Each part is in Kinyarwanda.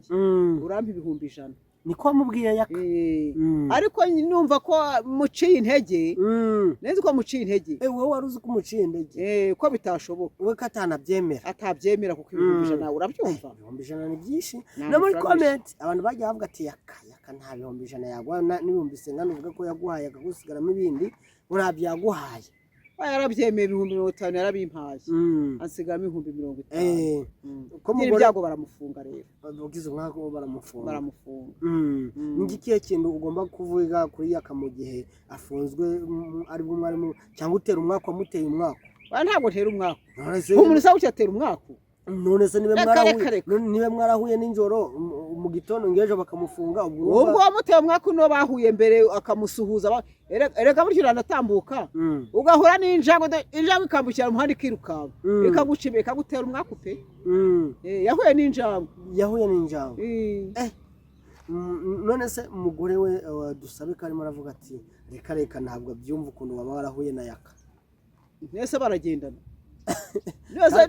wanjye urampa ibihumbi 100 niko mubwiye yaka ariko numva ko muciye intege neza ko muciye intege wowe waruzi ko muciye intege ko bitashoboka we katanabyemera atabyemera kuko ibihumbi 100 urabyumva ibihumbi 100 ni byinshi no muri comment abantu bagiye bavuga ati yaka nta bihumbi 100 yagwa n'ibihumbi 50 uvuga ko yaguhaye akagusigaramo ibindi urabyaguhaye yarabyemeye ibihumbi 50 yarabimpaye ansigamo ibihumbi 50 ko mugore byago baramufunga rero bagize umwaka baramufunga ngikiye kintu ugomba kuvuga kuri yaka mu gihe afunzwe ari bwo mwarimu cyangwa utera umwaka wamuteye umwaka ntabwo ntera umwaka umuntu usa ucyatera umwaka none se nibe mwarahuye n'injoro mu gitondo ngejo bakamufunga ubwo wamuteye umwaka no bahuye mbere akamusuhuza erega buryo uranatambuka ugahura n'injango ikambukira umuhanda ikirukanka ikagucibika ikagutera umwaka pe yahuye n'injango none se umugore we dusabe ko arimo aravuga ati reka ntabwo abyumva ukuntu waba warahuye na yaka nese baragendana nese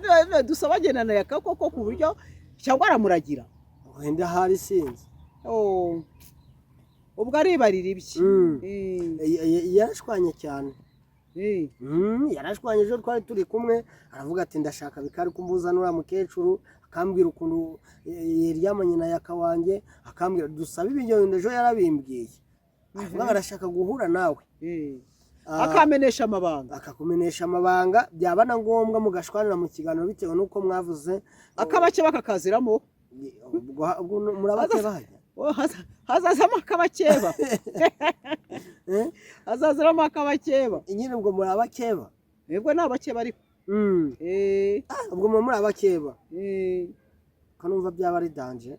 dusaba agendana yaka koko ku buryo cyangwa aramuragira wenda hari sinzi ubwo aribarira ibye yarashwanye cyane yarashwanye ejo twari turi kumwe aravuga ati ndashaka bikari kumbuza n'uriya mukecuru akambwira ukuntu yaryamanye na yaka wanjye akambwira dusaba ibyo ejo yarabimbwiye avuga arashaka guhura nawe akamenesha amabanga byaba na ngombwa mugashwanira mu kiganiro bitewe nuko mwavuze akabake bakakaziramo murabakeba hazazamo akabakeba hazaziramo akabakeba nyine ubwo murabakeba yebwe nabakeba ariko ubwo muri abakeba kanumva byaba ari danje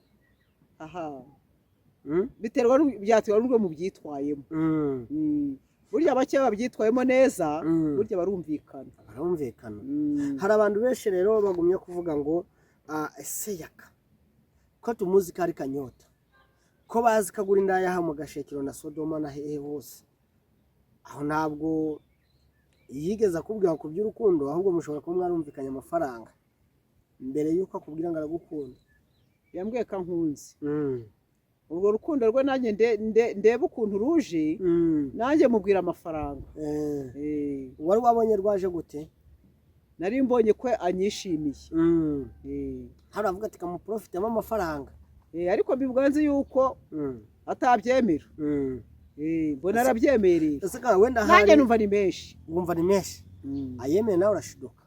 biterwa byatewe n'ubwo mu byitwayemo burya abakeba babyitwayemo neza burya barumvikana hari abantu benshi rero bagumye kuvuga ngo ese yaka ko tumuzi ko ari kanyota ko bazi kagura indaya mu Gashekero na Sodoma na hehe hose aho ntabwo yigeze akubwira ku by'urukundo ahubwo mushobora kuba mwarumvikanye amafaranga mbere yuko akubwira ngo aragukunda yambwiye ko nkunzi ubwo rukundo rwe nanjye ndeba ukuntu ruje nanjye mubwira amafaranga wari wabonye rwaje gute nari mbonye ko anyishimiye hari avuga ati kamuprofitemo amafaranga ariko mbibwanze yuko atabyemera mbona arabyemereye nanjye numva ni menshi ayemeye nawe urashiduka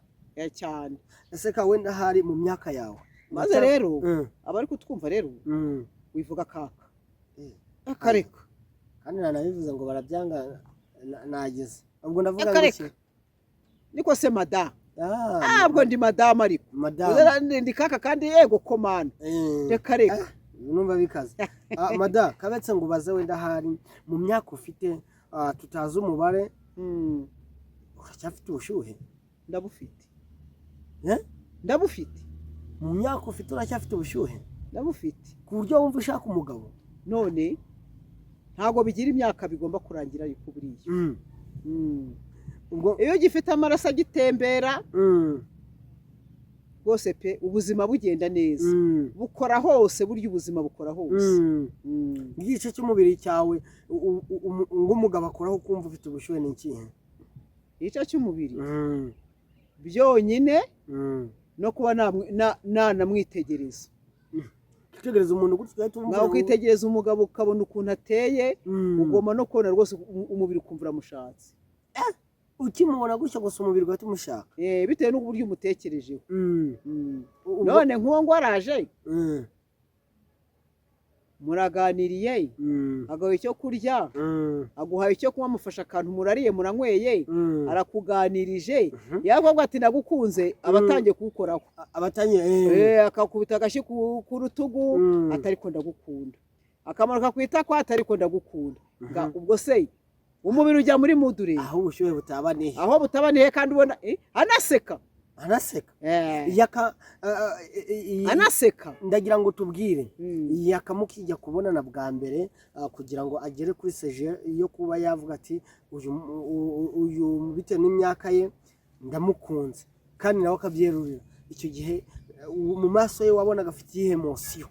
cyane ese ka wenda hari mu myaka yawe maze rero abari kutwumva rero wivuga kaka akareka kandi nanabivuze ngo barabyanga nageze ubwo ndavuga ngo niko se madame ntabwo ndi madame ariko ndi kaka kandi yego komanda reka numva bikaze madame kabetse ngo ubaze wenda hari mu myaka ufite tutazi umubare uracyafite ubushyuhe ndabufite mu myaka ufite uracyafite ubushyuhe ndabufite ku buryo wumva ushaka umugabo none ntabwo bigira imyaka bigomba kurangira ariko buriya iyo gifite amaraso agitembera rwose pe ubuzima bugenda neza bukora hose burya ubuzima bukora hose igice cy'umubiri cyawe ng'umugabo akoraho ukumva ufite ubushyuhe ni ikihe igice cy'umubiri byonyine no kuba nanamwitegereza kwitegereza umuntu gutya nawe kwitegereza umugabo ukabona ukuntu ateye ugomba no kubona rwose umubiri ukumva uramushatse ukimubona gutya gusa umubiri ugahita umushaka bitewe n'uburyo umutekerejeho none nk'uwo ngo araje muraganiriye agaha icyo kurya aguhaye icyo kunywa amufasha akantu murariye muranyweye arakuganirije yavuga ati nagukunze abatangiye kuwukoraho akakubita agashyi ku rutugu atariko ndagukunda akamanuka ku itako atariko ndagukunda ubwo se umubiri ujya muri mudure aho ubushyuhe butabaniye kandi ubona anaseka anaseka ndagira ngo tubwire yaka mukijya kubonana bwa mbere kugira ngo agere kuri seje yo kuba yavuga ati uyu bitewe n'imyaka ye ndamukunze kandi nawe akabyerurira icyo gihe mu maso ye wabonaga afite iyihe emosiyo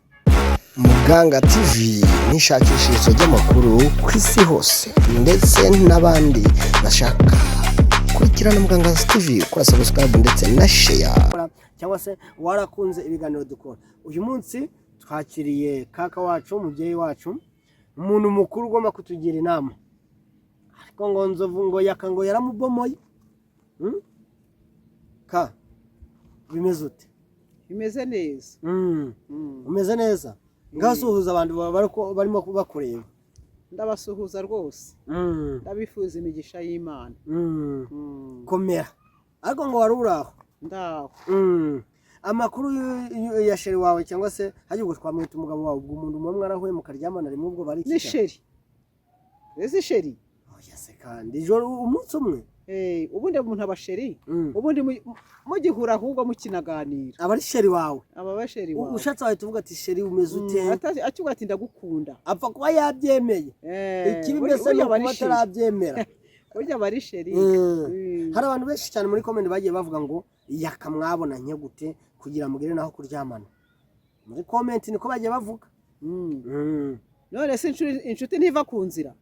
Muganga TV nishakishirizo ry'amakuru ku isi hose ndetse n'abandi bashaka kurikirana Muganga TV kwa subscribe ndetse na share cyangwa se warakunze ibiganiro dukora. Uyu munsi twakiriye kaka wacu, umubyeyi wacu, umuntu mukuru ugomba kutugira inama. Ariko ngo nzovu ngo yaka ngo yaramubomoye. Ka bimeze ute? Bimeze neza. Umeze neza? Ngasuhuza abantu barimo bakureba. Ndabasuhuza rwose. Ndabifuza imigisha y'Imana. Komera. Ariko ngo waruraho. Ndaho. Amakuru ya sheri wawe cyangwa se hagiye twamwita umugabo wawe, ubwo umuntu umwe mwarahuye mukaryamana rimwe, ubwo bari ni sheri. Ese sheri? Yase kandi ijoro umunsi umwe. Ubundi umuntu abasheri, ubundi mugihura ahubwo mukinaganira. Abari sheri wawe. Aba basheri wawe. Ushatse wawe tuvuga ati sheri umeze ute? Acyuga ati ndagukunda. Apfa kuba yabyemeye. Ikibi mbese no kuba atarabyemera. Burya bari sheri. Hari abantu benshi cyane muri comment bagiye bavuga ngo yaka mwabonanye gute kugira mugire naho kuryamana. Muri comment niko bagiye bavuga. None se inshuti ntiva ku nzira.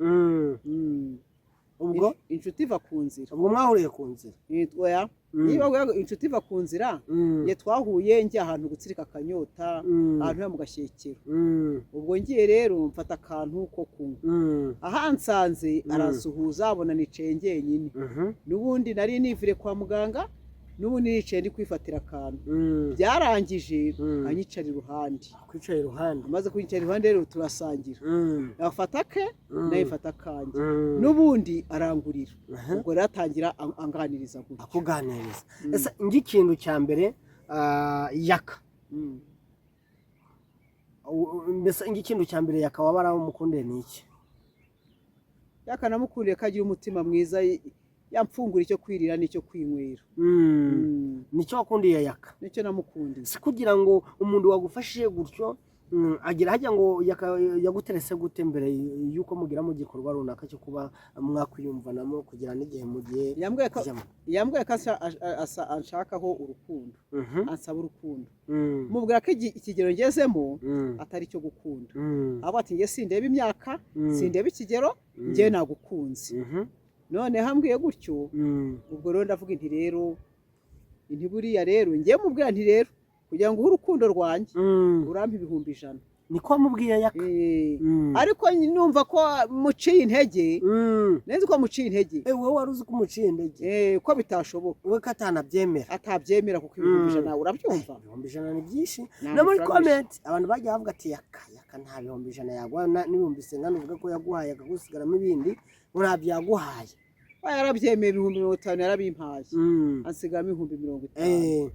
Ubwo inshuti iva ku nzira. Ubwo mwahuriye ku nzira. Oya. Niba inshuti iva ku nzira, ye twahuye njye ahantu gutsirika akanyota, ahantu ya mu gashyekero. Ubwo ngiye rero mfata akantu ko kunywa. Ahansanze arasuhuza, abona nicaye njyenyine. Nubundi nari nivire kwa muganga, nubundi nicaye ndi kwifatira akantu. Byarangije anyicara iruhande. Kwicara iruhande. Amaze kwicara iruhande rero turasangira. Afata ke nayifata kanje. Nubundi arangurira. Ubwo ratangira anganiriza gutya. Akuganiriza. Ese ngikintu cya mbere yaka. Mbese ngikintu cya mbere yaka wabara umukunde niki? Yaka namukundiye kagira umutima mwiza, yamfungura icyo kwirira n'icyo kwinywera. Nicyo wakundiye yaka? Nicyo namukundiye. Si kugira ngo umuntu wagufashije gutyo agira hajya ngo yaguterese gute mbere yuko mugira mu gikorwa runaka cyo kuba mwakwiyumvanamo kugira n'igihe mugiye. Yambwiye ko anshakaho urukundo. Ansaba urukundo. Mubwira ko ikigero ngezemo atari cyo gukunda. Abo ati nge sindeba imyaka, sindeba ikigero, nge nagukunze. None hambwiye gutyo, ubwo rero ndavuga inti rero, inti buriya rero ngiye mubwira nti rero kugira ngo urukundo rwanjye urampe 100,000. Niko mubwiye yaka. Ariko numva ko muciye intege. Nzi ko muciye intege. Wowe waruzi ko muciye intege. Ko bitashoboka. Wowe katanabyemera. Atabyemera kuko 100,000 urabyumva. 100,000 ni byinshi. No muri comment abantu bagiye bavuga ati yaka nta 100,000 yagwa n'ibihumbi ngana uvuga ko yaguhaye akagusigaramo ibindi urabyaguhaye. Yarabyemeye 50,000 yarabimpaye. Ansigaramo 50,000.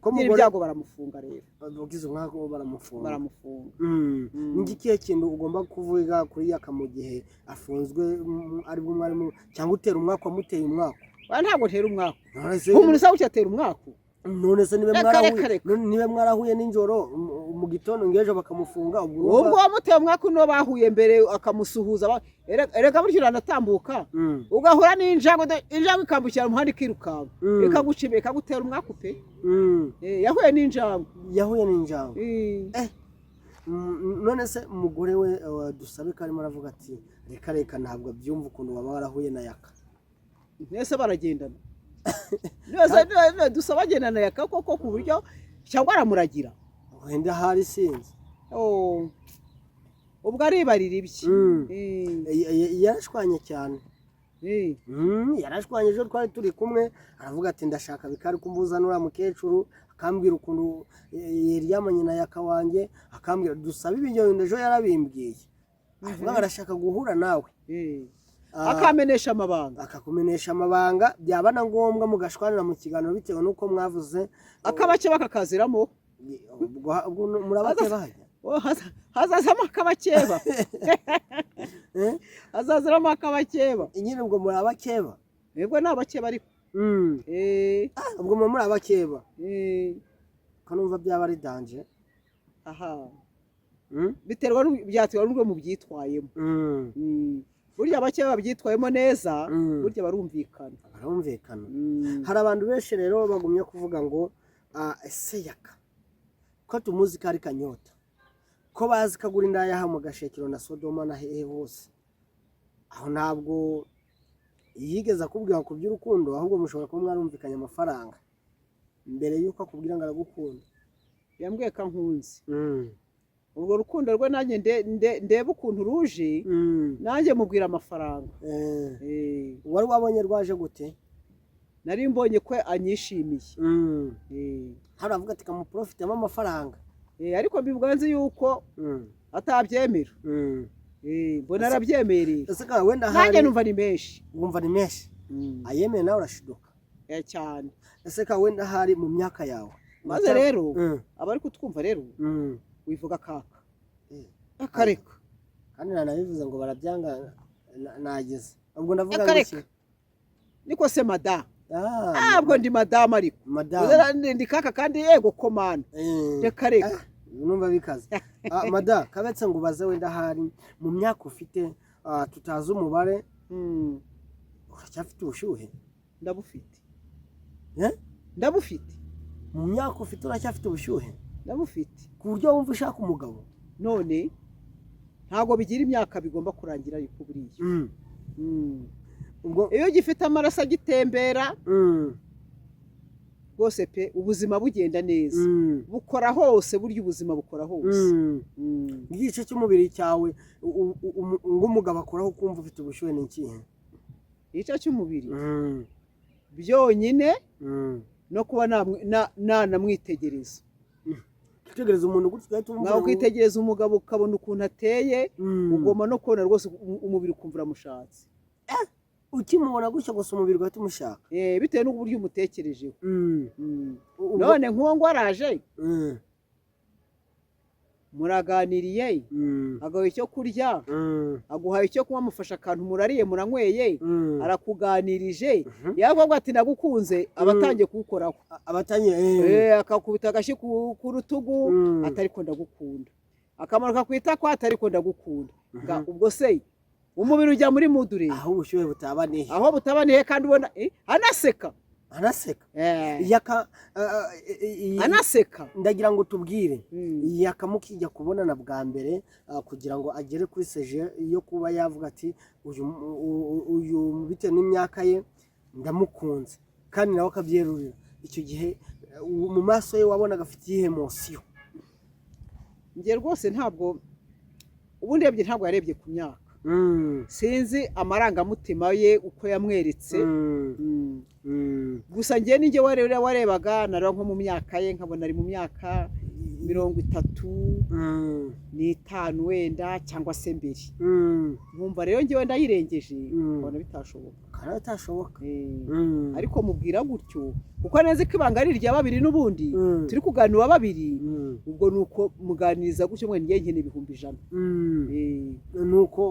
Ko mugore byago baramufunga rero. Ugize umwaka baramufunga. Baramufunga. Ngikiye kintu ugomba kuvuga kuri yaka mu gihe afunzwe ari bwo mwarimu cyangwa utera umwaka wamuteye umwaka. Ntabwo ntera umwaka. Umuntu sawa cyatera umwaka. None se nibe mwarahuye n'injoro mu gitondo ngejo bakamufunga ubwo wamuteye umwaka no bahuye mbere akamusuhuza. Erega buryo ranatambuka ugahura n'injangwe ikambukira umuhanda ikirukanka ikagucimeka ikagutera umwaka pe. Yahuye n'injangwe. None se umugore we dusabe karimo aravuga ati reka ntabwo byumva ukuntu baba warahuye na yaka. Nese baragendana. Nese dusabagendana yaka koko ku buryo cyangwa aramuragira. Wenda hari sinzi. Ubwo aribarira ibyi. Yarashwanye cyane. Yarashwanye ejo twari turi kumwe aravuga ati ndashaka bikari kumbuzanura mukecuru, akambwira ukuntu yaryamanye na yaka wanjye, akambwira dusaba ibyo ejo yarabimbwiye. Avuga arashaka guhura nawe. Akamenesha amabanga. Akakumenesha amabanga byaba na ngombwa mugashwanira mu kiganiro bitewe nuko mwavuze. Akabake bakakaziramo. Ubwo murabake bahajya. Hazazamo akabakeba. Hazazamo akabakeba. Nyine ubwo murabakeba. Yego nabakeba ariko. Ubwo muri abakeba. Kanumva byaba ari danger. Aha. Biterwa n'ubwo mu byitwayemo. Burya bake babyitwayemo neza, burya barumvikana. Hari abantu benshi rero bagumye kuvuga ngo ese yaka ko tumuzi kari kanyota ko bazi kagura indaya aha mu gashekero na Sodoma na hehe hose aho ntabwo yigeze akubwira ku by'urukundo ahubwo mushobora kuba mwarumvikanye amafaranga mbere yuko akubwira ngo aragukunda yambwiye ko nkunze urwo rukundo rwe nanjye ndeba ukuntu ruje nanjye mubwira amafaranga wari wabonye rwaje gute nari mbonye ko anyishimiye haravuga ati kamuprofitemo amafaranga ariko mbibwa nzi yuko atabyemera mbona arabyemereye nanjye numva ni menshi wumva ni menshi ayemeye nawe urashiduka cyane ese ka wenda hari mu myaka yawe maze rero abari kutwumva rero wivuga kaka akareka kandi nanabivuze ngo barabyanga nageze ubwo ndavuga ngo niko se madamu ntabwo ndi madamu ariko ndi kaka kandi yego komana reka reka numva bikaze madamu kabetse ngo ubaze wenda hari mu myaka ufite tutazi umubare uracyafite ubushyuhe ndabufite ndabufite mu myaka ufite uracyafite ubushyuhe ndabufite ku buryo wumva ushaka umugabo none ntabwo bigira imyaka bigomba kurangira ariko buriya iyo gifite amaraso agitembera rwose pe ubuzima bugenda neza bukora hose burya ubuzima bukora hose igice cy'umubiri cyawe ng'umugabo akoraho ukumva ufite ubushyuhe ni ikihe igice cy'umubiri byonyine no kuba nanamwitegereza kwitegereza umuntu gutyo ugahita umubona nawe kwitegereza umugabo ukabona ukuntu ateye ugomba no kubona rwose umubiri ukumva uramushatse ukimubona gutyo gusa umubiri ugahita umushaka bitewe n'uburyo umutekerejeho none nk'uwo ngo araje muraganiriye agaha icyo kurya aguhaye icyo kunywa amufasha akantu murariye muranyweye arakuganirije yavuga ati nagukunze aba atangiye kuwukoraho akakubita agashyi ku rutugu atari ko ndagukunda akamanuka ku itako atari ko ndagukunda ubwo se umubiri ujya muri mudure aho ubushyuhe butabaniye aho butabaniye kandi ubona anaseka anaseka ndagira ngo tubwire yakamukijya kubonana bwa mbere kugira ngo agere kuri seje yo kuba yavuga ati uyu bitewe n'imyaka ye ndamukunze kandi nawe akabyerurira icyo gihe mu maso ye wabonaga afite iyihe emosiyo njye rwose ntabwo ubundi yarebye ntabwo yarebye ku myaka sinzi amarangamutima ye uko yamweretse gusa njye n'ijye warebaga nareba nko mu myaka ye nkabona ari mu myaka 35 wenda cyangwa se mbere nkumva rero njye wenda yirengeje mbona bitashoboka ariko mubwira gutyo kuko neza ko ibanga ari irya babiri n'ubundi turi kuganira babiri ubwo nuko muganiriza gutyo mwe njye nkene 100 nuko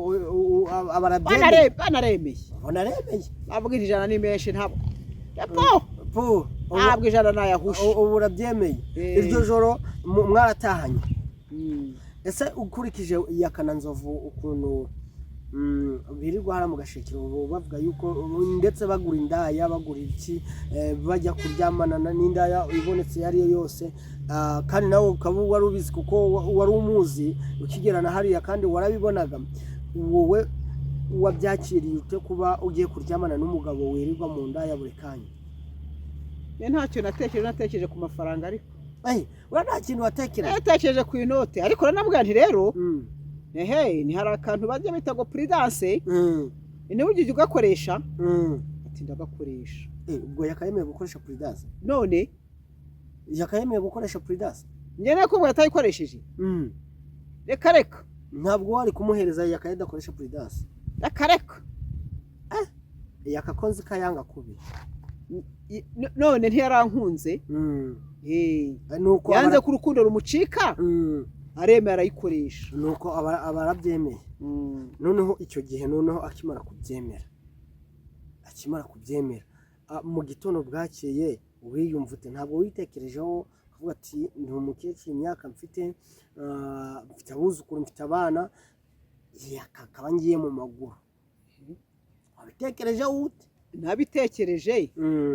banaremeye bavuga 100 ni menshi ntabwo ntabwo 100 nayahushe ubu urabyemeye iryo joro mwaratahanye ese ukurikije Yakananzovu ukuntu birirwa hara mu gashekero bavuga yuko ndetse bagura indaya bagura iki bajya kuryamana n'indaya ibonetse yari yo yose kandi nawe ukaba wari ubizi kuko wari umuzi ukigerana hariya kandi warabibonaga wowe wabyakiriye ute kuba ugiye kuryamana n'umugabo wirirwa mu ndaya buri kanya ntacyo natekereje ku mafaranga ariko nta kintu watekereje natekereje ku inote ariko nanabwira nti rero ni hari akantu bajya bita ngo prudence niba ugiye ugakoresha ati ndagakoresha ubwo yakayemeye gukoresha prudence none yakayemeye gukoresha prudence njye nako ngo yatayikoresheje reka ntabwo wari kumuhereza yakayedakoresha prudence reka yakakonze kayanga kubi none ntiyarankunze nuko yanze ku rukundo rumucika aremera arayikoresha nuko abarabyemeye noneho icyo gihe noneho akimara kubyemera mu gitondo bwakeye wiyumva ute ntabwo witekerejeho uvuga ati ndi umukecuru imyaka mfite abuzukuru mfite abana akaba ngiye mu maguru wabitekerejeho ute nabitekereje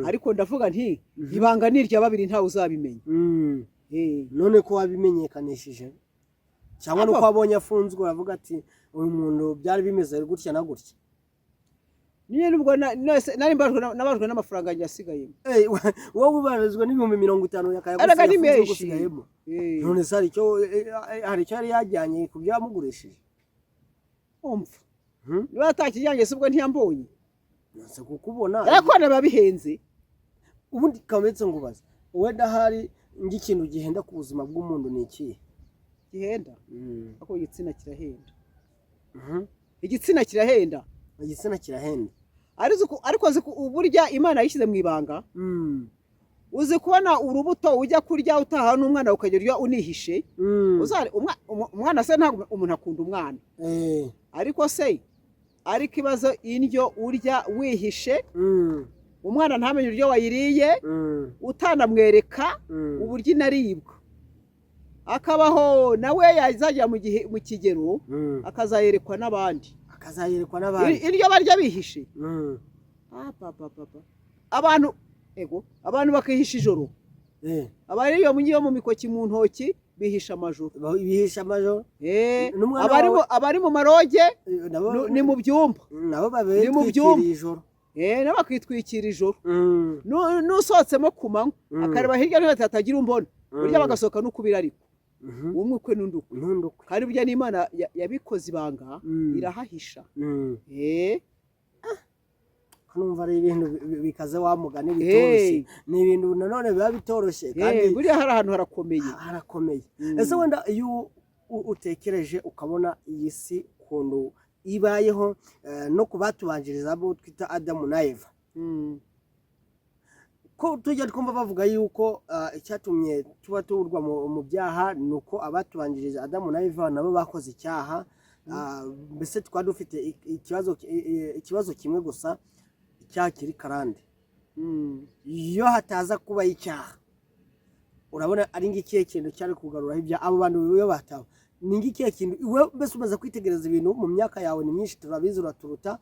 ariko ndavuga nti ibanga ni irya babiri ntawe uzabimenya none ko wabimenyekanishije cyangwa nuko abonye afunzwe uravuga ati uyu muntu byari bimeze gutya na gutya. Niye nubwo nari nabajwe n'amafaranga yanjye asigayemo. Wowe ubarizwa n'ibihumbi 50 yakayagusigaye gusigayemo. None se hari icyo yari yajyanye ku byamugurishije. Umva. Niba atakijyanye se ubwo ntiyambonye. Nase kukubona. Ariko nababihenze. Ubundi kametse ngubaza. Wenda hari ngikintu gihenda ku buzima bw'umuntu ni iki? Gihenda. Ako igitsina kirahenda. Igitsina kirahenda. Igitsina kirahenda. Ariko uburya Imana yishyize mu ibanga. Uzi kubona urubuto ujya kurya utaha n'umwana ukajya unihishe. Umwana se ntabwo umuntu akunda umwana. Ariko se ariko ibazo indyo urya wihishe. Umwana ntamenye uryo wayiriye. Utanamwereka uburyo inaribwa. Akabaho nawe yazajya mu kigero akazayerekwa n'abandi. Iryo barya bihishe. Abantu bakihisha ijoro. Abariyo mu mikoki mu ntoki bihisha amajoro. Abari mu maroge ni mu byumba. Ni mu byumba. Nabo bakitwikira ijoro. Nusohotsemo ku manywa akareba hirya no hino hatagira umbona. Burya bagasohoka n'ukubira ariko. Umwe ukwe n'undukwe. Kandi burya n'Imana yabikoze ibanga irahahisha. Numva ari ibintu bikaze wamugane bitoroshye. Ni ibintu nanone biba bitoroshye kandi burya hari ahantu harakomeye. Ese wenda iyo utekereje ukabona iyi si kundu ibayeho no kubatubanjiriza abo twita Adamu na Eva. Ko tujya twumva bavuga yuko icyatumye tuba turwa mu byaha nuko abatubanjiriza Adamu na Eva nabo bakoze icyaha. Mbese twari dufite ikibazo kimwe gusa icyaha kiri karande. Iyo hataza kuba icyaha urabona ari ngikiye kintu cyari kugarura ibya abo bantu biyo bataba. Ni ngikiye kintu iwe mbese umaze kwitegereza ibintu mu myaka yawe ni myinshi turabizi uraturuta.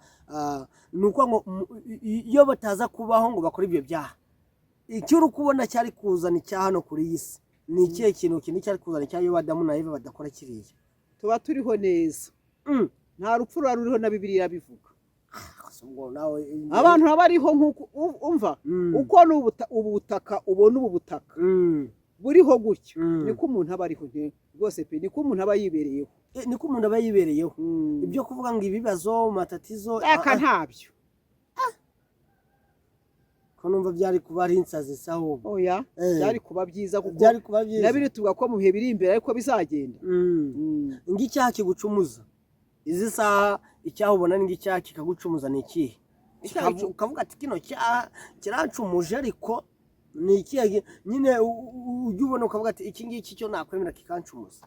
Nuko ngo iyo bataza kubaho ngo bakora ibyo byaha icyo uri kubona cyari kuzana icyaha no kuri iyi si ni ikihe kintu cyari kuzana icyaha iyo Adamu na Eva badakora kiriya. Tuba turiho neza. Nta rupfu ruriho na Bibiliya bivuga. Abantu bariho nk'uko umva uko ubu butaka ubona ubu butaka buriho gutyo niko umuntu aba ariho rwose pe niko umuntu aba yibereyeho. Niko umuntu aba yibereyeho. Ibyo kuvuga ngo ibibazo matatizo ntabyo. Ko numva byari kuba ari insazi saho. Oya byari kuba byiza kuko nabiri tuvuga ko mu bihe biri imbere ariko bizagenda. Ngicyaha kigucumuza izi saha icyaha ubona ngicyaha kikagucumuza ni ikihe? Ukavuga ati kino cyaha kiracumuje ariko ni ikihe nyine ujye ubona ukavuga ati iki ngiki cyo nakwemera kikancumuza.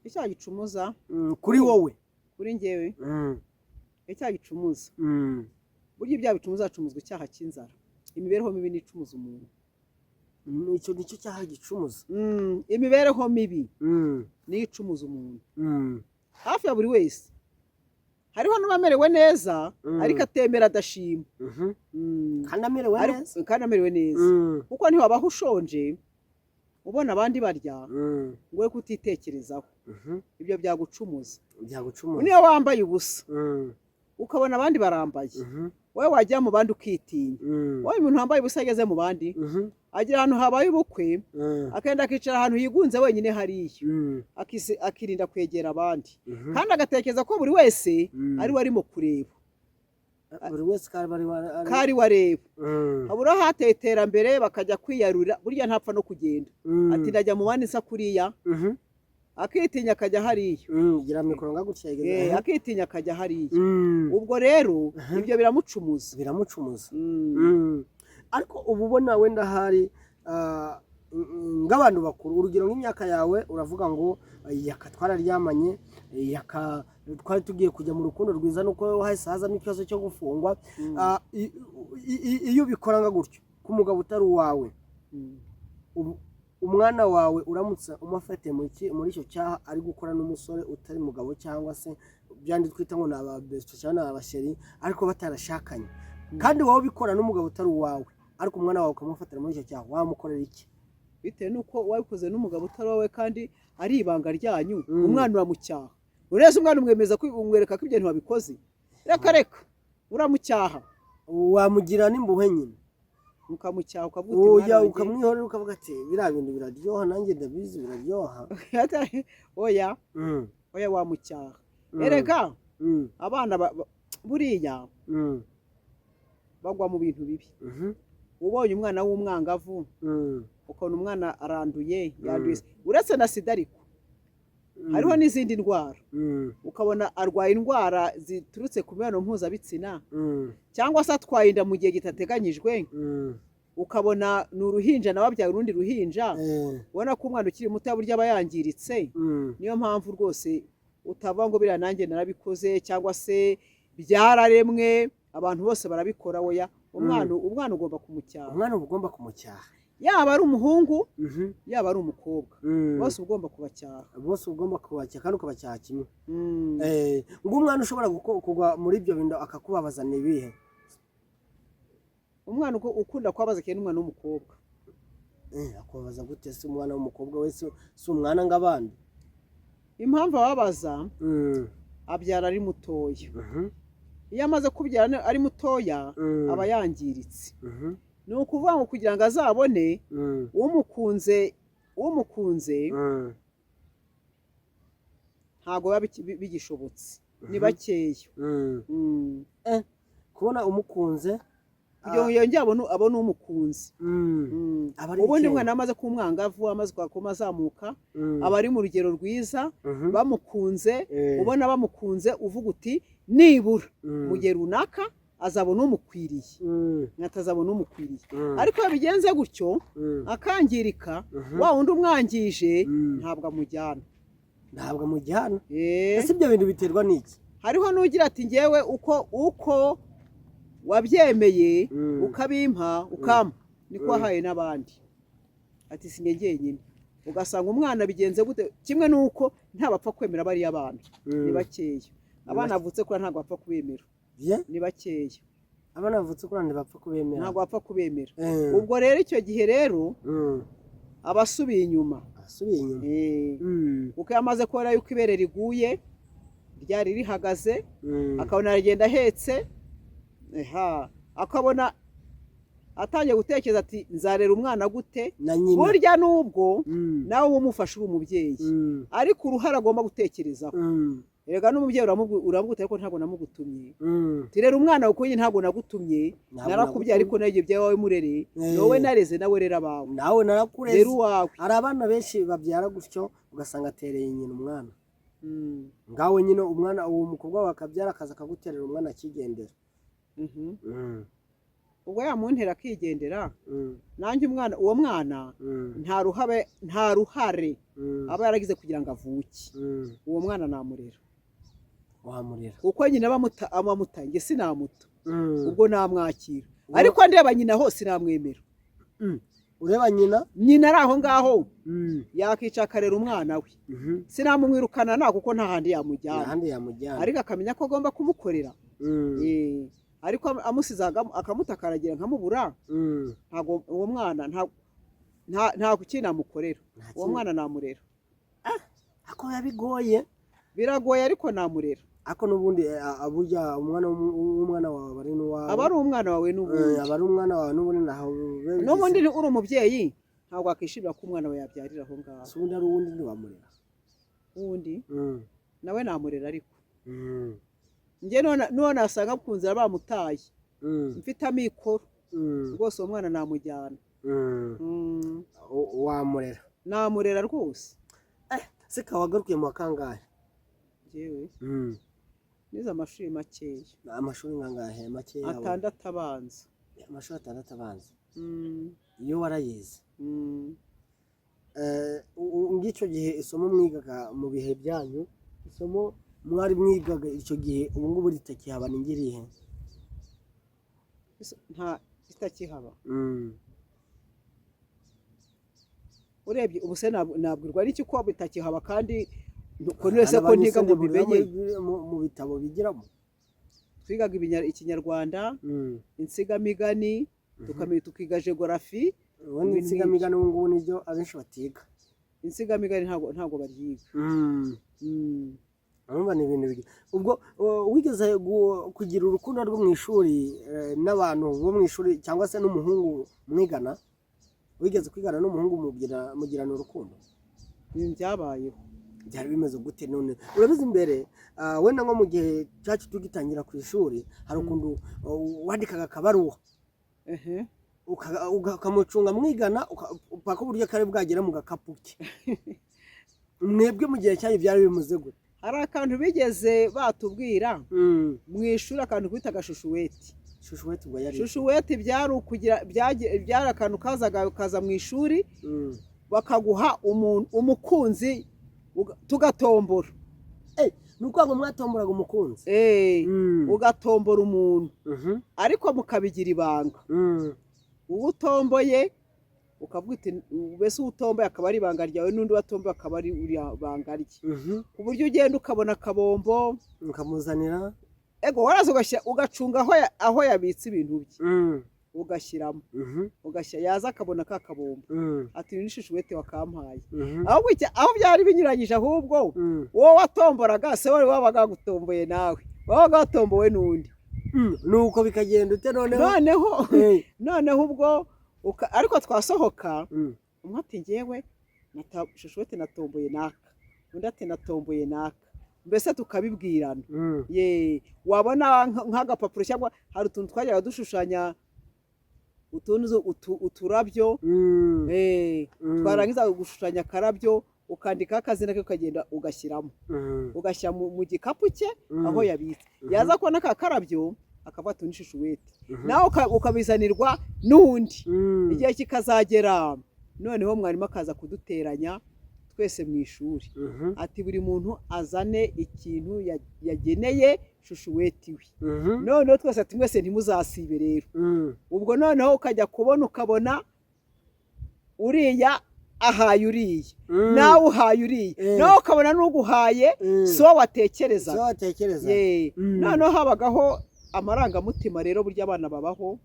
Icyaha gicumuza kuri wowe kuri njyewe icyaha gicumuza burya ibyaha bicumuza hacumuzwa icyaha cy'inzara. Imibereho mibi nicumuza umuntu. Icyo nicyo cyaha gicumuza. Imibereho mibi nicumuza umuntu. Hafi ya buri wese hariho n'abamerewe neza ariko atemera adashima. Kandi amerewe neza kuko ntiwabaho ushonje ubona abandi barya ngo we kutitekerezaho. Ibyo byagucumuza. Niyo wambaye ubusa ukabona abandi barambaye wowe wajya mu bandi ukitinya. Wowe umuntu wambaye ubusa ageze mu bandi agira ahantu habaye ubukwe akenda akicara ahantu yigunze wenyine hariya akirinda kwegera abandi kandi agatekereza ko buri wese ari we arimo kureba. Buri wese kari wareba habura hateye iterambere bakajya kwiyarura burya ntapfa no kugenda ati ndajya mu bandi nsa kuriya akitinya akajya hariya. Gira mikoro ngagutya akitinya akajya hariya. Ubwo rero ibyo biramucumuza. Ariko ubu ubona wenda hari ng'abantu bakuru urugero nk'imyaka yawe uravuga ngo yaka twararyamanye yaka twari tugiye kujya mu rukundo rwiza nuko hahise hazamo ikibazo cyo gufungwa. Iyo ubikora nga gutyo ku mugabo utari uwawe umwana wawe uramutse umufate muri icyo cyaha ari gukora n'umusore utari mugabo cyangwa se byandi twita ngo n'ababesto cyangwa n'abasheri ariko batarashakanye kandi wowe ubikora n'umugabo utari uwawe ariko umwana wawe ukamufatira muri icyo cyaha wamukorera iki? Bitewe nuko wabikoze n'umugabo utari wawe kandi ari ibanga ryanyu umwana uramucyaha ureze umwana umwereka ko ibyo ntiwabikoze reka uramucyaha wamugira n'impuhwe nyine ukamucyaha ukavuga ukamwihorera ukavuga ati biriya bintu biraryoha nanjye ndabizi biraryoha oya wamucyaha erega abana buriya bagwa mu bintu bibi ubonye umwana w'umwangavu ukabona umwana aranduye yanduye uretse na sida ariko hariho n'izindi ndwara ukabona arwaye indwara ziturutse ku mibonano mpuzabitsina cyangwa se atwaye inda mu gihe gitateganyijwe ukabona ni uruhinja nawe abyaye urundi ruhinja ubona ko umwana ukiri muto burya aba yangiritse niyo mpamvu rwose utavuga ngo biriya nanjye narabikoze cyangwa se byararemwe abantu bose barabikora oya umwana ugomba kumucyaha umwana ugomba kumucyaha yaba ari umuhungu yaba ari umukobwa bose ugomba kubacyaha kandi ukabacyaha kimwe ngo umwana ushobora kugwa muri ibyo bintu akakubabaza ni ibihe umwana ukunda kubabaza cyane umwana w'umukobwa akubabaza gute se umwana w'umukobwa wese si umwana nk'abandi impamvu ababaza abyara ari mutoya iyo amaze kubyara ari mutoya aba yangiritse ni ukuvuga ngo kugira ngo azabone umukunze ntabwo biba bigishobotse ni bakeya kubona umukunze kugira ngo yongere abone umukunzi ubundi mwana amaze kuba umwangavu amaze kwakoma azamuka aba ari mu rugero rwiza bamukunze ubona bamukunze uvuga uti nibura mu gihe runaka azabona umukwiriye atazabona umukwiriye ariko iyo bigenze gutyo akangirika wa wundi umwangije ntabwo amujyana ese ibyo bintu biterwa n'iki hariho n'ugira ati ngewe uko wabyemeye ukabimpa ukampa niko wahaye n'abandi ati si njyenyine ugasanga umwana bigenze gute kimwe n'uko ntabapfa kwemera bariya bana ni bakeya abana bavutse kuri ntabwo bapfa kubemera ni bakeya abana bavutse kuri ntibapfa kubemera ntabwo bapfa kubemera ubwo rero icyo gihe rero aba asubiye inyuma kuko yamaze kubona yuko ibere riguye ryari rihagaze akabona aragenda ahetse akabona atangiye gutekereza ati nzarera umwana gute burya n'ubwo nawe umufasha uri umubyeyi ariko uruhare agomba gutekerezaho erega n'umubyeyi uramuguta ariko ntabwo namugutumye turera umwana kuko nyine ntabwo nagutumye narakubye ariko nawe ibyo byawe murere wowe nareze nawe rera abawe nawe narakureze rero uwawe hari abana benshi babyara gutyo ugasanga atereye nyina umwana ngawe nyine umwana uwo mukobwa wawe akabyara akaza akaguterera umwana akigendera ubwo yamuntera akigendera nanjye uwo mwana nta ruhare aba yaragize kugira ngo avuke uwo mwana namurera kuko nyina abamuta njye sinamuta ubwo namwakira ariko ndeba nyina hose namwemera ureba nyina ari aho ngaho yakica akarera umwana we sinamumwirukana kuko nta handi yamujyana ariko akamenya ko agomba kumukorera ariko amusize akamuta akaragira nkamubura ntabwo uwo mwana nta kuki namukorera uwo mwana namurera ako bigoye biragoye ariko namurera ako n'ubundi burya umwana wawe aba ari n'uwawe aba ari umwana wawe n'ubundi aba ari umwana wawe n'ubundi n'ubundi uri umubyeyi ntabwo wakishimira ko umwana we yabyarira aho ngaho si ubundi ari uwundi ntiwamurera uwundi nawe namurera ariko njye none nasanga akunze bamutaye mfite amikoro rwose uwo mwana namujyana wamurera namurera rwose se kawagarukiye mu wa kangahe njyewe nize amashuri makeya amashuri nkangahe makeya 6 abanza amashuri 6 abanza iyo warayize ngicyo gihe isomo mwigaga mu bihe byanyu isomo mwari mwigaga icyo gihe ubu ngubu ritakihaba ningirihe nta ritakihaba urebye ubu se nabwirwa n'iki ko bitakihaba kandi wese ko ntiga ngo bimenye mu bitabo bigiramo twigaga ikinyarwanda insigamigani tukiga geography ubundi insigamigani ubu ngubu nibyo abenshi batiga insigamigani ntabwo baryiga. urumva ni ibintu bigi ubwo wigeze kugira urukundo rwo mu ishuri n'abantu bo mu ishuri cyangwa se n'umuhungu mwigana wigeze kwigana n'umuhungu mugirana urukundo? Byabayeho. Byari bimeze gute none urabizi imbere wenda nko mu gihe cyacu tugitangira ku ishuri hari ukuntu wandikaga akabaruwa ukamucunga mwigana upaka uburyo kare bwagera mu gakapu ke. Mwebwe mu gihe cyanyu byari bimeze gute? Hari akantu bigeze batubwira mu ishuri, akantu kwitaga shushuweti. Shushuweti byari ukugira byari akantu kaza mu ishuri bakaguha umukunzi tugatombora. Nuko ngo mwatomburaga umukunzi? Ugatombora umuntu ariko mukabigira ibanga. Uwo utomboye ukavuga uti mbese utomboye akaba ari ibanga ryawe, n'undi watomboye akaba ari ibanga rye, ku buryo ugenda ukabona akabombo ukamuzanira. Ego waraza ugacunga aho yabitse ibintu bye ugashyiramo, yaza akabona ka kabombo ati ni shushuwete wakampaye. Aho byari binyuranyije, ahubwo wowe watomboraga se wari wabaga gutomboye nawe wabaga watombowe n'undi. Nuko bikagenda ute noneho ubwo ariko twasohoka umwe ati ngewe shushuwete natomboye naka, undi ati natomboye naka, mbese tukabibwirana. Wabona nk'agapapuro cyangwa hari utuntu twajyaga dushushanya uturabyo, twarangiza gushushanya akarabyo ukandikaho akazina ke ukagenda ugashyiramo, ugashyira mu gikapu cye aho yabitse. Yaza kubona ka karabyo akavuga ati ni shushuwete, nawe ukabizanirwa n'undi. Igihe kikazagera noneho mwarimu akaza kuduteranya twese mu ishuri ati buri muntu azane ikintu yageneye shushuweti we. Noneho twese ati mwese ntimuzasibe rero. Ubwo noneho ukajya ukabona uriya ahaye uriya, nawe uhaye uriya, nawe ukabona n'uguhaye si wo watekereza. Noneho habagaho amarangamutima rero, burya abana babaho,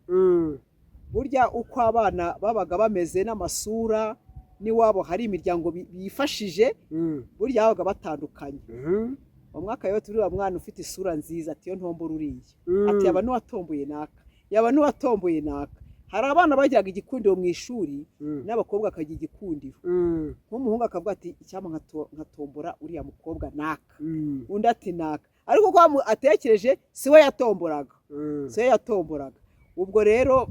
burya uko abana babaga bameze n'amasura n'iwabo hari imiryango bifashije, burya babaga batandukanye. Umwaka yo turi wa mwana ufite isura nziza ati yo ntombora uriya, ati yaba n'uwatomboye naka, yaba n'uwatomboye naka. Hari abana bagiraga igikundiro mu ishuri n'abakobwa akagira igikundiro, nk'umuhungu akavuga ati icyama nkatombora uriya mukobwa naka, undi ati naka, ariko ko atekereje si we yatomboraga, ubwo rero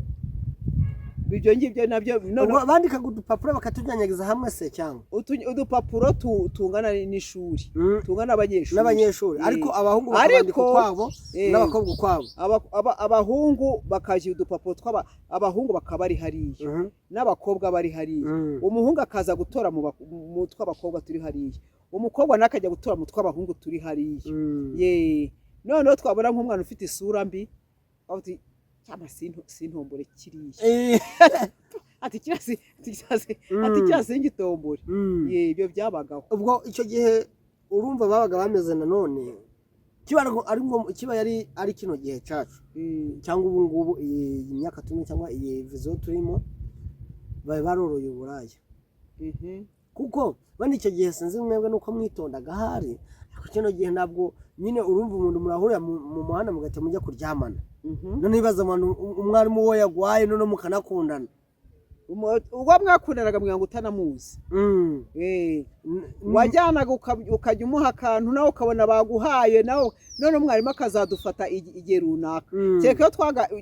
ibyo ngibyo nabyo bandikaga udupapuro bakatujyanyagiza hamwe se cyangwa udupapuro tungana n'ishuri, tungana n'abanyeshuri, ariko abahungu bakandika ukwabo n'abakobwa ukwabo. Abahungu bakagira udupapuro abahungu bakaba bari hariya n'abakobwa bari hariya. Umuhungu akaza gutora mu tw'abakobwa turi hariya, umukobwa nawe akajya gutora mu tw'abahungu turi hariya. Noneho twabona nk'umwana ufite isura mbi cyangwa sintombore kiriya ati kirasi ngitombore. Ibyo byabagaho. Ubwo icyo gihe urumva babaga bameze nanone kiba ari kino gihe cyacu cyangwa ubu ngubu iyi myaka turimo cyangwa iyi viziyo turimo bari baroroye uburaya, kuko bandi icyo gihe sinzi mwebwe nuko mwitondaga hari, ariko kino gihe ntabwo nyine urumva umuntu murahurira mu muhanda mugahita mujya kuryamana. None ibibazo umwarimu we yagwaye none mukanakundana. Ubwo mwakundanaga mwe ngo utanamuzi, wajyanaga ukajya umuha akantu nawe ukabona baguhaye, nawe none umwarimu akazadufata igihe runaka.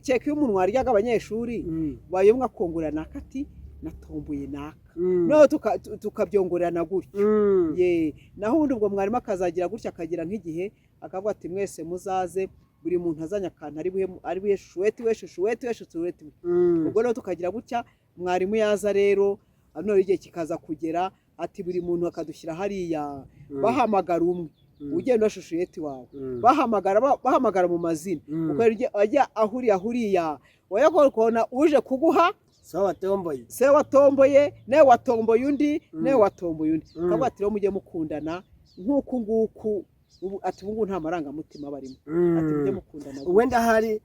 Cyeka iyo umuntu waryaga abanyeshuri bayomwe akongorana ati natomboye naka, no tukabyongorana gutyo. Naho ubundi ubwo mwarimu akazagira gutya, akagira nk'igihe akavuga ati mwese muzaze, buri muntu azanye akantu ari buhe shushuweti we. Ubwo rero tukagira gutya, mwarimu yaza rero none igihe kikaza kugera ati buri muntu akadushyira hariya, bahamagara umwe ugenda shushuweti wawe, bahamagara mu mazina, ajya ahuriya wayakora uje kuguha se watomboye, nawe watomboye undi, kavuga ati rero mujye mukundana nk'uku nguku. Ati ubu nta marangamutima barimo, ati mujye mukundana. Wenda hari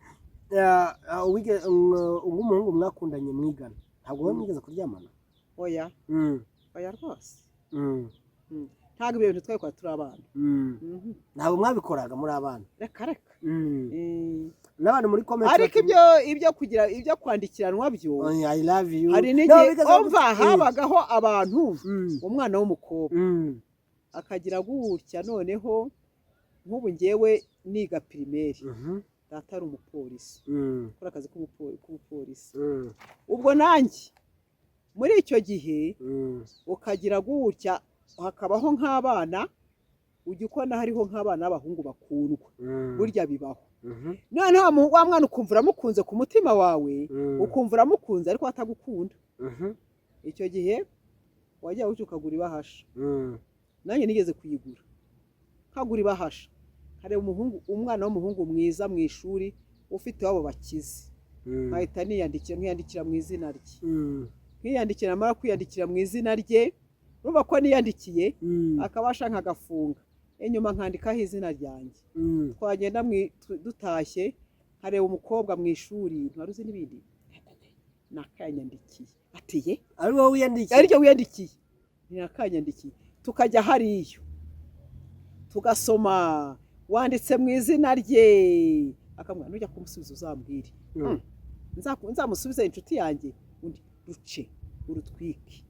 umuhungu mwakundanye mwigana, ntabwo we mwigeze kuryamana? Oya rwose. ntabwo ibyo bintu twabikora turi abana ntabwo mwabikoraga muri abana reka reka n'abantu muri comment ariko ibyo kwandikiranwa byo I love you hari n'igihe habagaho abantu umwana w'umukobwa akagira gutya noneho nk'ubu ngewe niga primaire data ari umupolisi ukora akazi k'ubupolisi ubwo nanjye muri icyo gihe ukagira gutya hakabaho nk'abana ujya ukona hariho nk'abana b'abahungu bakundwa burya bibaho noneho wa mwana ukumva uramukunze ku mutima wawe ukumva uramukunze ariko atagukunda icyo gihe wajya wuce ukagura ibahasha nanjye nigeze kuyigura nkagura ibahasha hareba umwana w'umuhungu mwiza mu ishuri ufite wabo bakize nkahita nkiyandikira mu izina rye nkiyandikira namara kwiyandikira mu izina rye urumva ko niyandikiye akabasha nkagafunga inyuma nkandikaho izina ryanjye twagenda dutashye hareba umukobwa mu ishuri ntaruzi n'ibindi nakanyandikiye atiye ari wowe wiyandikiye ariko wiyandikiye nakanyandikiye tukajya hariyo tugasoma wanditse mu izina rye akamwana nujya kumusubiza uzambwire nzamusubize inshuti yanjye undi ruce urutwike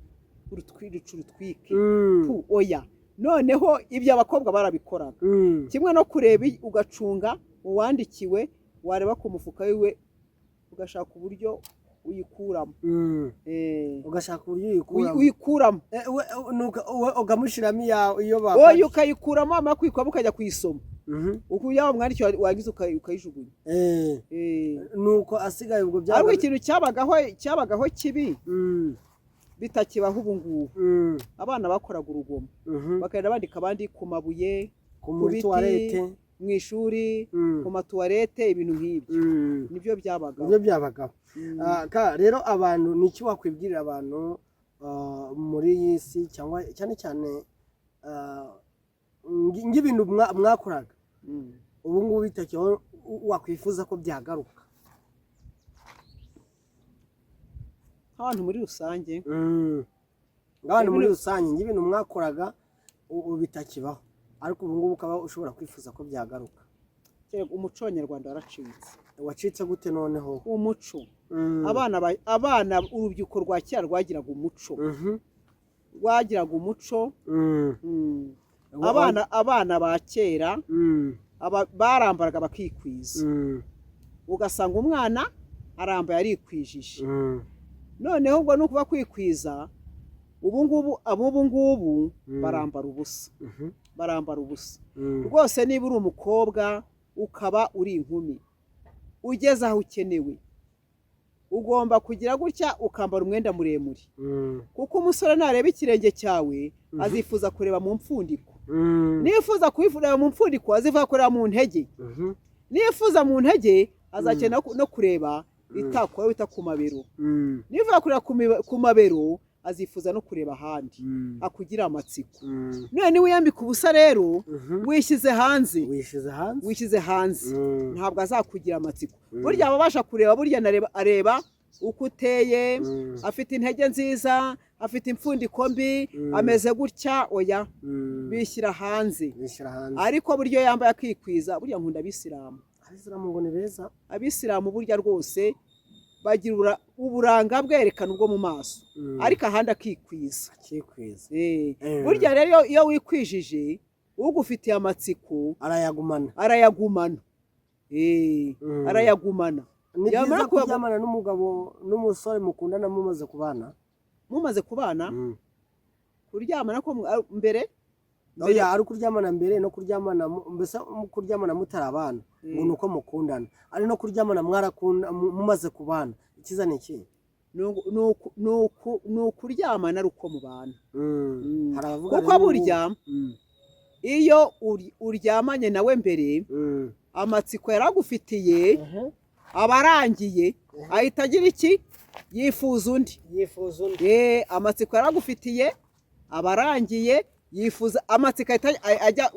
oya noneho ibyo abakobwa barabikoraga kimwe no kureba ugacunga uwandikiwe wareba ku mufuka wiwe ugashaka uburyo uyikuramo ugashaka uburyo uyikuramo ugamushiramo iyo oya ukayikuramo amara kwikuramo ukajya kuyisoma uko yaba mwandikira wagize ukayijugunya nuko asigaye ubwo ariko ikintu cyabagaho kibi bitakibaho ubu ngubu abana bakoraga urugomo bakagenda bandika abandi ku mabuye ku biti mu ishuri ku matuwarete ibintu nk'ibyo nibyo byabagaho rero abantu ni iki wakwibwirira abantu muri iyi si cyangwa cyane cyane nk'ibintu mwakoraga ubu ngubu bitakibaho wakwifuza ko byagaruka nk'abantu muri rusange nk'ibintu mwakoraga ubu bitakibaho ariko ubu ngubu ukaba ushobora kwifuza ko byagaruka umuco w'abanyarwanda waracitse wacitse gute noneho umuco abana urubyiruko rwa kera rwagiraga umuco abana ba kera barambaraga bakikwiza ugasanga umwana arambaye arikwijije noneho ubwo ni ukuba kwikwiza ubu ngubu barambara ubusa rwose niba uri umukobwa ukaba uri inkumi ugeze aho ukenewe ugomba kugira gutya ukambara umwenda muremure kuko umusore nareba ikirenge cyawe azifuza kureba mu mpfundiko nifuza kureba mu mpfundiko azifuza kureba mu ntege nifuza mu ntege azakenera no kureba itakora wita ku mabero nifuza kureba ku mabero azifuza no kureba ahandi akugira amatsiko none wiyambika ubusa rero wishyize hanze ntabwo azakugira amatsiko burya ababasha kureba burya areba uko uteye afite intege nziza afite impfundiko mbi ameze gutya oya bishyira hanze ariko buryo yambaye akikwiza burya nkunda abisilamu ngo ni beza abisilamu burya rwose bagira uburanga bwerekana ubwo mu maso ariko ahandi akikwiza burya rero iyo wikwijije ugufitiye amatsiko arayagumana ni byiza kuryamana n'umugabo n'umusore mukundana mumaze kubana kuryamana ko mbere ari kuryamana mbere no kuryamana mbese kuryamana mutari abana ngo ni uko mukundana ari no kuryamana mumaze kubana ikiza ni iki ni ukuryamana ari uko mubana kuko burya iyo uryamanye nawe mbere amatsiko yaragufitiye aba arangiye ahita agira iki yifuza undi amatsiko yaragufitiye aba arangiye yifuza amatsiko ajya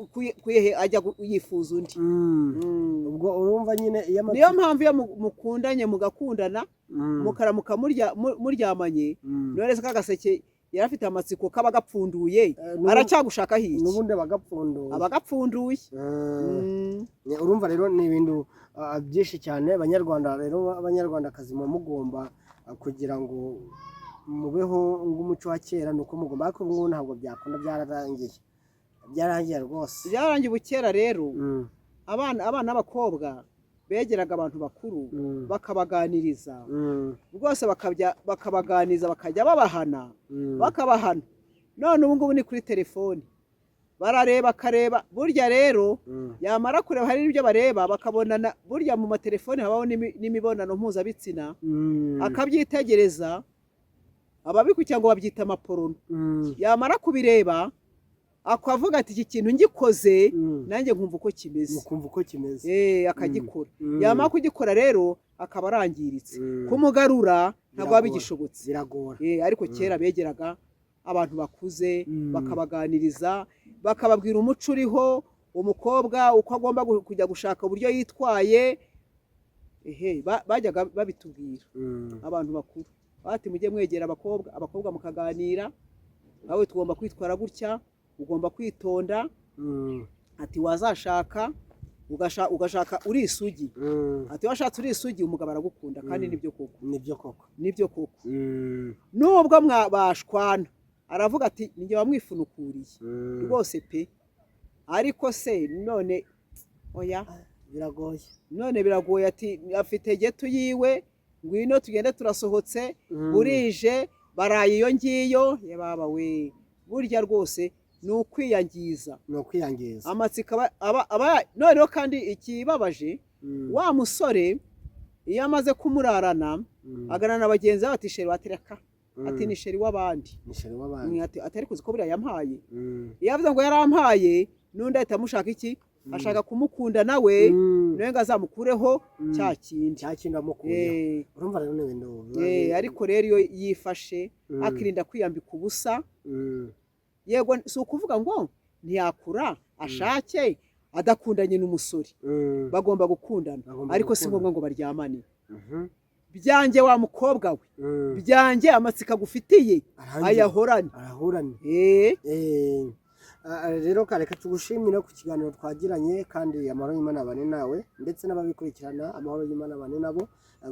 yifuza undi ubwo urumva nyine niyo mpamvu iyo mukundanye mugakundana mukaramuka muryamanye none se kagaseke yari afite amatsiko kaba gapfunduye aracyagushaka hirya n'ubundi abagapfunduye urumva rero ni ibintu byinshi cyane abanyarwanda rero abanyarwandakazi mugomba kugira ngo mubeho ng'umuco wa kera nuko mugomba ariko ubu ntabwo byakunda byararangiye rwose byarangiye ubukera rero abana b'abakobwa begeraga abantu bakuru bakabaganiriza rwose bakabaganiza bakajya babahana none ubu ngubu ni kuri telefoni barareba akareba burya rero yamara kureba hari n'ibyo bareba bakabonana burya mu matelefoni habaho n'imibonano mpuzabitsina akabyitegereza ababikurikiye ngo babyita amaporono yamara kubireba akavuga ati iki kintu ngikoze nanjye nkumva uko kimeze akagikora yamara kugikora rero akaba arangiritse kumugarura ntabwo aba bigishobotse biragora ariko kera begeraga abantu bakuze bakabaganiriza bakababwira umuco uriho umukobwa uko agomba kujya gushaka uburyo yitwaye bajyaga babitubwira abantu bakuru bati mujye mwegera abakobwa mukaganira nawe tugomba kwitwara gutya ugomba kwitonda ati wazashaka ugashaka uri isugi ati washatse uri isugi umugabo aragukunda kandi nibyo koko nubwo bashwana aravuga ati ninjye wamwifunukuriye rwose pe ariko se none oya biragoye ati afite geto yiwe ngwino tugende turasohotse burije baraye iyo ngiyo yababa we burya rwose ni ukwiyangiza amatsiko aba noneho kandi ikibabaje wa musore iyo amaze kumurarana aganana na bagenzi be ati sheri watereka ati ni sheri w'abandi atari kuzi ko buriya yampaye iyo avuze ngo yarampaye n'undi ahita amushaka iki ashaka kumukunda nawe nawe ngo azamukureho cya kindi amukuyeho urumva rero n'ibintu ariko rero iyo yifashe akirinda kwiyambika ubusa yego si ukuvuga ngo ntiyakura ashake adakundanye n'umusore bagomba gukundana ariko si ngombwa ngo baryamane byanjye wa mukobwa we byanjye amatsiko agufitiye ayahorane rero kareka tugushimira ku kiganiro twagiranye kandi amahoro y'Imana abane nawe ndetse n'ababikurikirana amahoro y'Imana abane nabo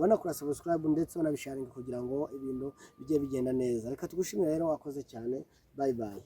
banakora subscribe ndetse banabisharinga kugira ngo ibintu bijye bigenda neza reka tugushimira rero wakoze cyane bye bye